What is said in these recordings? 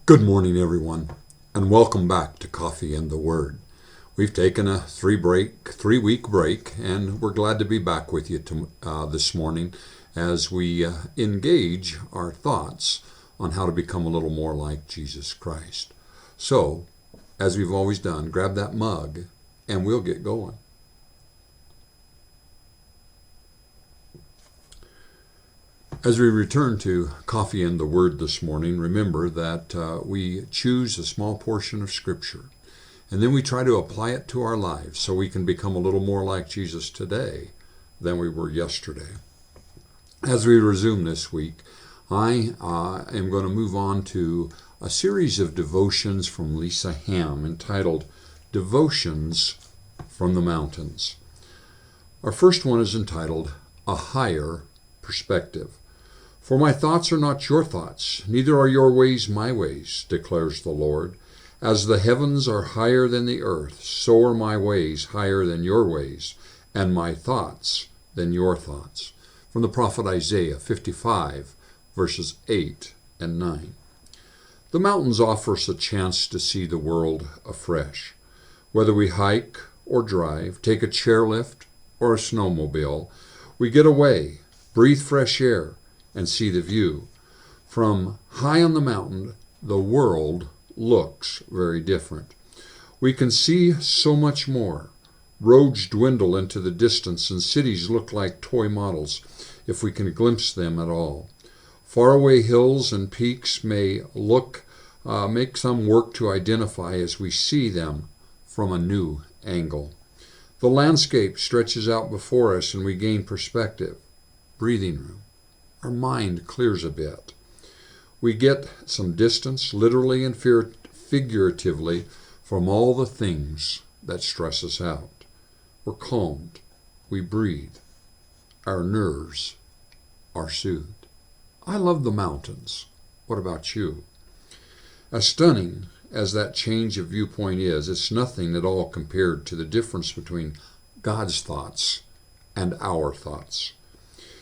Good morning, everyone, and welcome back to Coffee and the Word. We've taken a three-week break, and we're glad to be back with you this morning as we engage our thoughts on how to become a little more like Jesus Christ. So, as we've always done, grab that mug, and we'll get going. As we return to Coffee and the Word this morning, remember that we choose a small portion of Scripture, and then we try to apply it to our lives so we can become a little more like Jesus today than we were yesterday. As we resume this week, I am going to move on to a series of devotions from Lisa Ham entitled Devotions from the Mountains. Our first one is entitled A Higher Perspective. For my thoughts are not your thoughts, neither are your ways my ways, declares the Lord. As the heavens are higher than the earth, so are my ways higher than your ways, and my thoughts than your thoughts. From the prophet Isaiah 55, verses 8 and 9. The mountains offer us a chance to see the world afresh. Whether we hike or drive, take a chairlift or a snowmobile, we get away, breathe fresh air, and see the view. From high on the mountain, the world looks very different. We can see so much more. Roads dwindle into the distance, and cities look like toy models, if we can glimpse them at all. Faraway hills and peaks may make some work to identify as we see them from a new angle. The landscape stretches out before us, and we gain perspective, breathing room. Our mind clears a bit. We get some distance, literally and figuratively, from all the things that stress us out. We're calmed. We breathe. Our nerves are soothed. I love the mountains. What about you? As stunning as that change of viewpoint is, it's nothing at all compared to the difference between God's thoughts and our thoughts.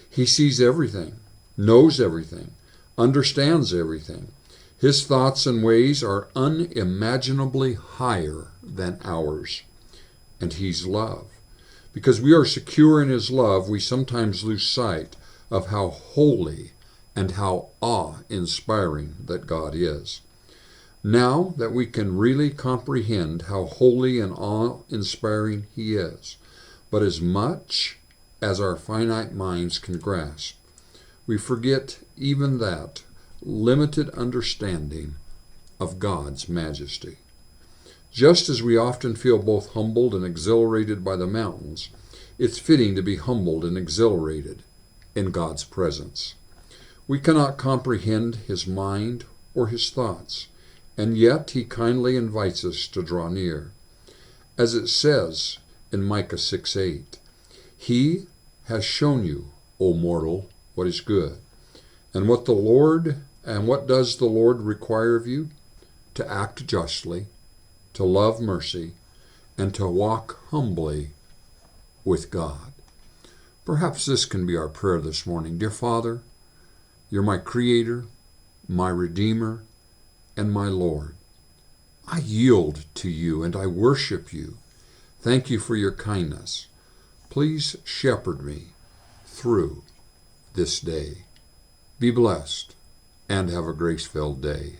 He sees everything, knows everything, understands everything. His thoughts and ways are unimaginably higher than ours. And He's love. Because we are secure in His love, we sometimes lose sight of how holy and how awe-inspiring that God is. Now that we can really comprehend how holy and awe-inspiring He is, but as much as our finite minds can grasp, we forget even that limited understanding of God's majesty. Just as we often feel both humbled and exhilarated by the mountains, it's fitting to be humbled and exhilarated in God's presence. We cannot comprehend His mind or His thoughts, and yet He kindly invites us to draw near. As it says in Micah 6:8, He has shown you, O mortal, what is good. And what does the Lord require of you? To act justly, to love mercy, and to walk humbly with God. Perhaps this can be our prayer this morning. Dear Father, You're my Creator, my Redeemer, and my Lord. I yield to You and I worship You. Thank You for Your kindness. Please shepherd me through this day. Be blessed and have a grace-filled day.